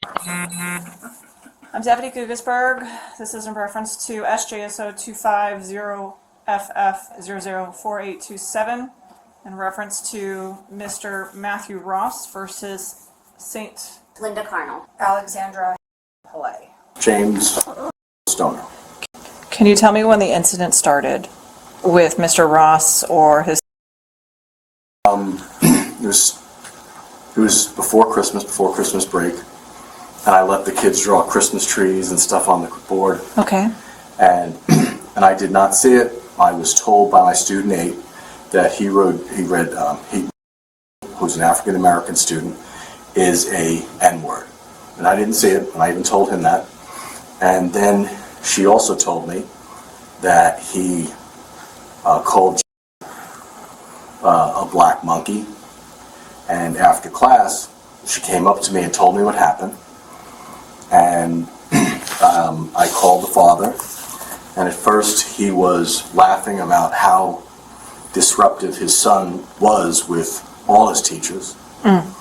I'm Deputy Guggesberg. This is in reference to SJSO 250FF004827 in reference to Mr. Matthew Ross versus St. Linda Carnell. Alexandra Pillay. James Stoner. Can you tell me when the incident started with Mr. Ross or his... It was before Christmas break, and I let the kids draw Christmas trees and stuff on the board. Okay. And I did not see it. I was told by my student aide that he who's an African American student, is a N-word. And I didn't see it, and I even told him that. And then she also told me that he called a black monkey. And after class, she came up to me and told me what happened. And I called the father. And at first he was laughing about how disruptive his son was with all his teachers. And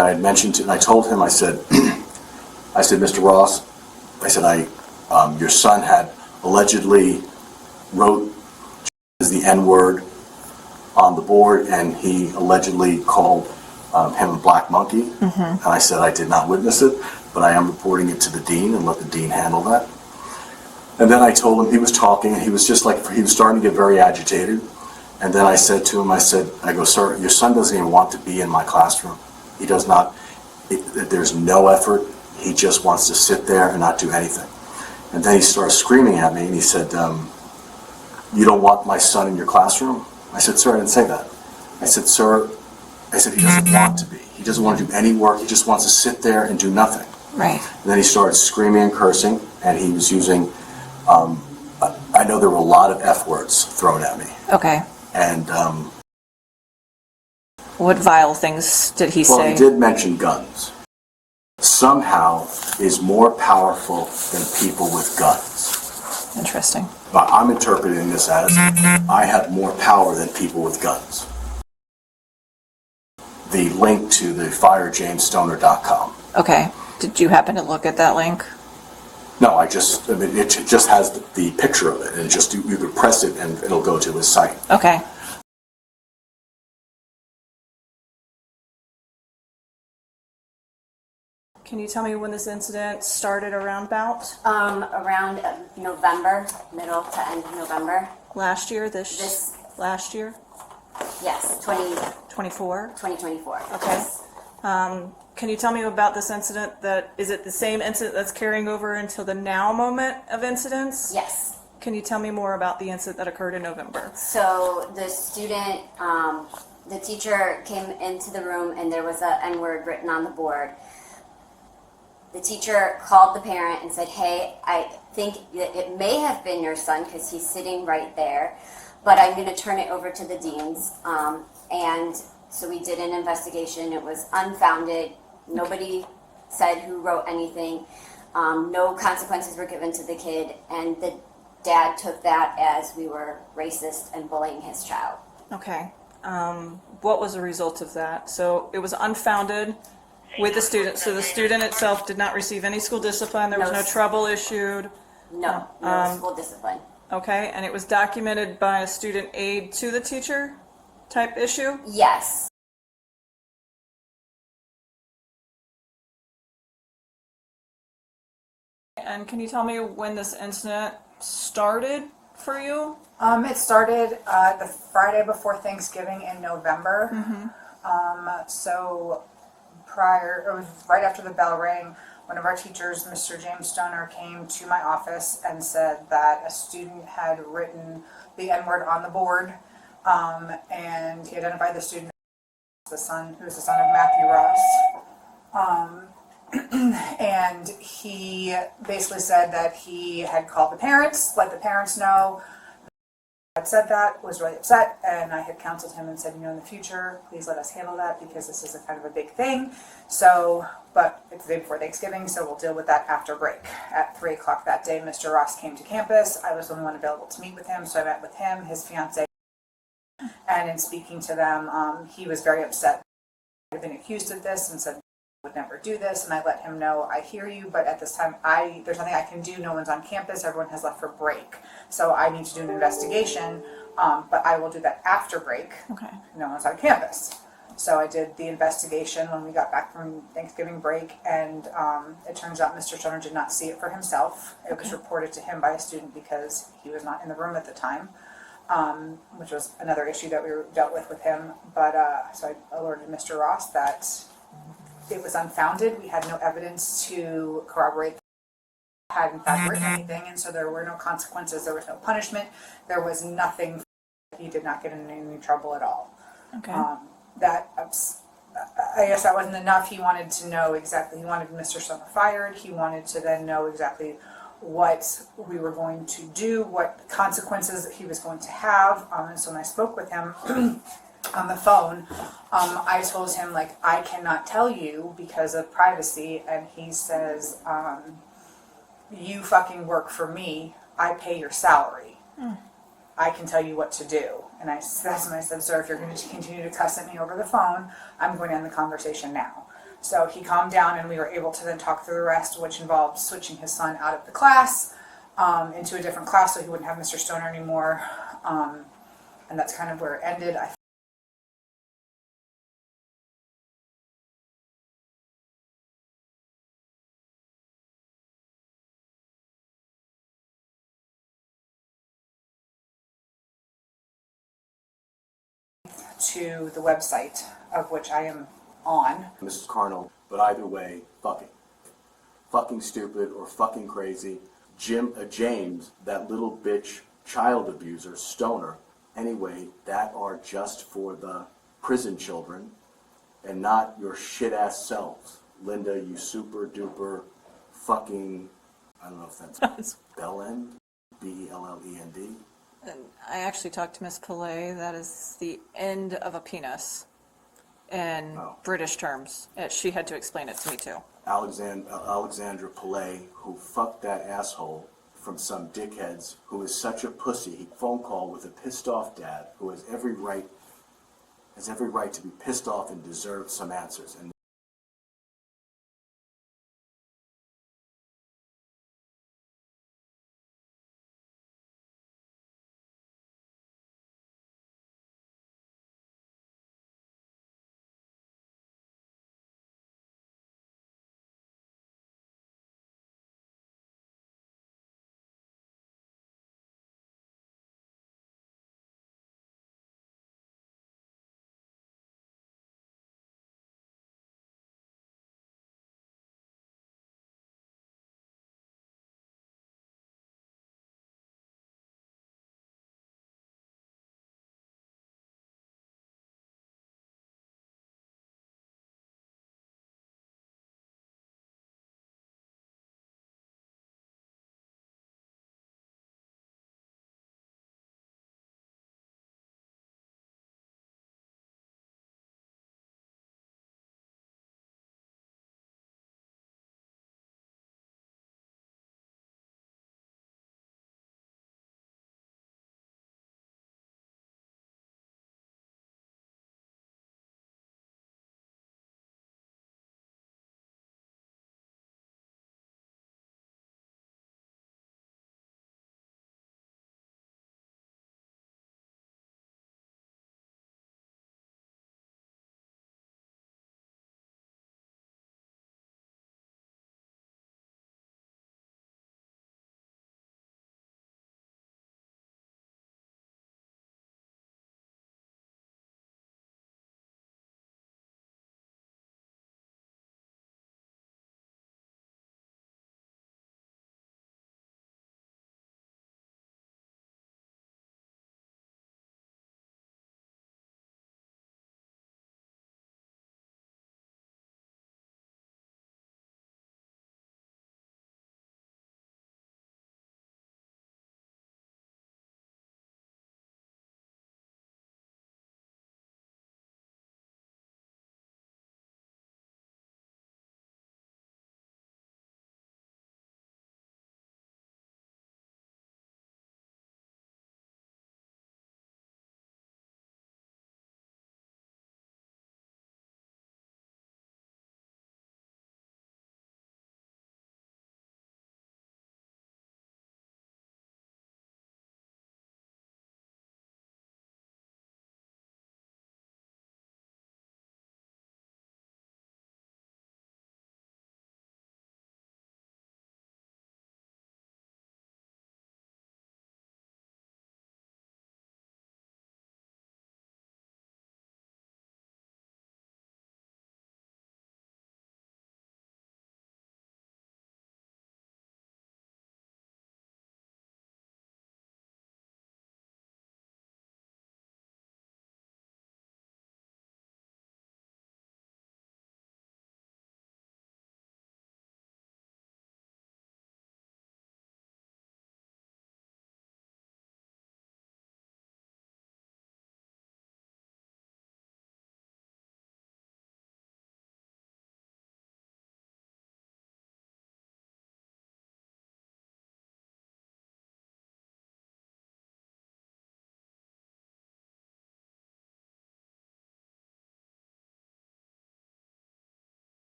I had mentioned and I told him, I said, Mr. Ross, I said, your son had allegedly wrote the N-word on the board, and he allegedly called him a black monkey. And I said, I did not witness it, but I am reporting it to the dean and let the dean handle that. And then I told him, he was talking, and he was just like, he was starting to get very agitated. And then I said to him, I go, sir, your son doesn't even want to be in my classroom. He does not, there's no effort. He just wants to sit there and not do anything. And then he started screaming at me, and he said, you don't want my son in your classroom? I said, sir, I didn't say that. I said, sir, he doesn't want to be. He doesn't want to do any work. He just wants to sit there and do nothing. Right. And then he started screaming and cursing, and he was using, I know there were a lot of F words thrown at me. Okay. And, what vile things did he say? well, he did mention guns. Somehow is more powerful than people with guns. Interesting. But I'm interpreting this as I have more power than people with guns. The link to the firejamesstoner.com. Okay. Did you happen to look at that link? No, it just has the picture of it, and you could press it and it'll go to his site. Okay. Can you tell me when this incident started around about? Around November, middle to end of November. Last year? Last year? Yes, 24? 2024. Okay. Yes. Can you tell me about this incident? Is it the same incident that's carrying over until the now moment of incidents? Yes. Can you tell me more about the incident that occurred in November? So the student, the teacher came into the room and there was a N-word written on the board. The teacher called the parent and said, hey, I think that it may have been your son because he's sitting right there, but I'm going to turn it over to the deans. And so we did an investigation. It was unfounded. Nobody said who wrote anything. No consequences were given to the kid. And the dad took that as we were racist and bullying his child. Okay. What was the result of that? So it was unfounded with the student. So the student itself did not receive any school discipline. There was no trouble issued. No school discipline. Okay. And it was documented by a student aide to the teacher type issue? Yes. And can you tell me when this incident started for you? It started the Friday before Thanksgiving in November. So it was right after the bell rang. One of our teachers, Mr. James Stoner, came to my office and said that a student had written the N-word on the board, and he identified the student as who was the son of Matthew Ross. And he basically said that he had called the parents, let the parents know. I had said that, was really upset, and I had counseled him and said, in the future, please let us handle that because this is a kind of a big thing. So, but it's the day before Thanksgiving, so we'll deal with that after break. At 3 o'clock that day, Mr. Ross came to campus. I was the only one available to meet with him, so I met with him, his fiance, and in speaking to them, he was very upset. He had been accused of this and said, would never do this, and I let him know, I hear you, but at this time, there's nothing I can do. No one's on campus. Everyone has left for break, so I need to do an investigation. But I will do that after break. Okay. No one's on campus. So I did the investigation when we got back from Thanksgiving break, and it turns out Mr. Stoner did not see it for himself. It was reported to him by a student because he was not in the room at the time, which was another issue that we dealt with him. But so I alerted Mr. Ross that it was unfounded. We had no evidence to corroborate that he had in fact written anything, and so there were no consequences. There was no punishment. There was nothing. He did not get in any trouble at all. Okay. I guess that wasn't enough. He wanted to know exactly. He wanted Mr. Stoner fired. He wanted to then know exactly what we were going to do, what consequences that he was going to have. And so when I spoke with him on the phone, I told him, like, I cannot tell you because of privacy. And he says, you fucking work for me. I pay your salary. I can tell you what to do. And that's when I said, sir, if you're going to continue to cuss at me over the phone, I'm going to end the conversation now. So he calmed down, and we were able to then talk through the rest, which involved switching his son out of the class into a different class so he wouldn't have Mr. Stoner anymore. And that's kind of where it ended. To the website of which I am on. Mrs. Carnell, but either way, fucking stupid or fucking crazy. James, that little bitch child abuser, Stoner, anyway, that are just for the prison children and not your shit-ass selves. Linda, you super duper fucking, I don't know if that's Bellend, Bellend. And I actually talked to Miss Pillay. That is the end of a penis in British terms. She had to explain it to me too. Alexandra Pillay, who fucked that asshole from some dickheads who is such a pussy. He phone call with a pissed off dad who has every right to be pissed off and deserve some answers. And